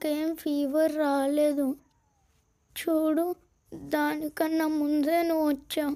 నాకేం ఫీవర్ రాలేదు. చూడు, దానికన్నా ముందే నువ్వు వచ్చావు.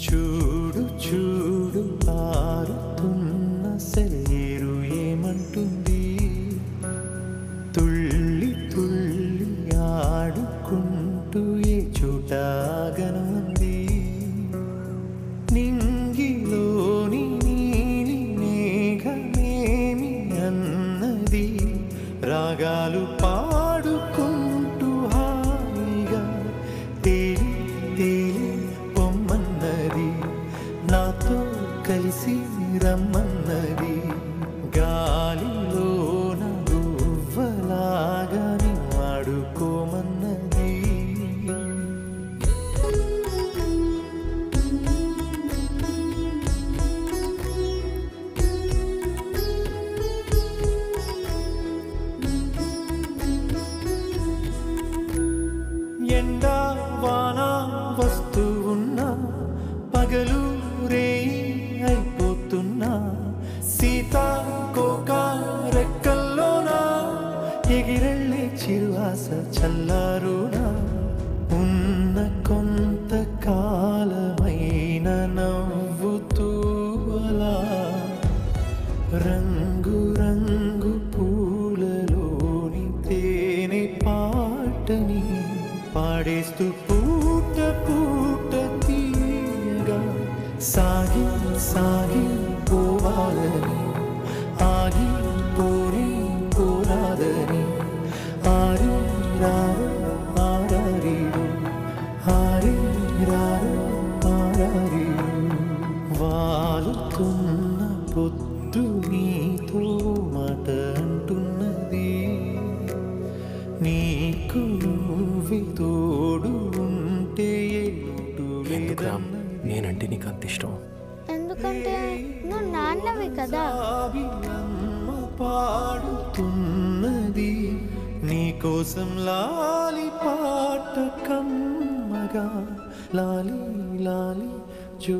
చూడు చూడు పారుతున్న సెలయేరు ఏమంటుంది, తుళ్ళి తుళ్ళి ఆడుకుంటూ ఏ చోటాగనుంది. నింగిలోని నీలి మేఘమేమి అన్నది, రాగాలు పాడుకుంటూ హాయిగా తేలి తేలి పొమ్మన్నది, నాతో కలిసి రమ్మన్నది. గాలిలోన గువ్వలాగా ఆడుకోమన్నది. ఎండా వాన వస్తూ ఉన్నా, పగలు రేయి అయిపోతున్నా, సీతాకోక రెక్కల్లోనా ఎగిరెళ్ళే చిరువాస చల్లారునా. ఉన్న కొంత కాలమైన నవ్వుతూ అలా రంగు రంగు పూలలోని తేనె పాటని పాడేస్తూ పూట పూట తీయగా సాగి సాగి పోవాలని, ఆగి పోని పోరాదని. ఆరి రారు ఆరారీరు, ఆరి రారు ఆరారీరు. వాలుతున్న పొద్దు నీతో మాట అంటున్నది, నీకు నువ్వే తోడు ఉంటే ఏటు లేదన్నది. నేనంటే నీకు అంత ఇష్టం? ఎందుకంటే నువ్వు నాన్నవి కదా. అమ్మ పాడుతున్నది, నీకోసం లాలి పాట కమ్మగా, లాలి లాలి జో.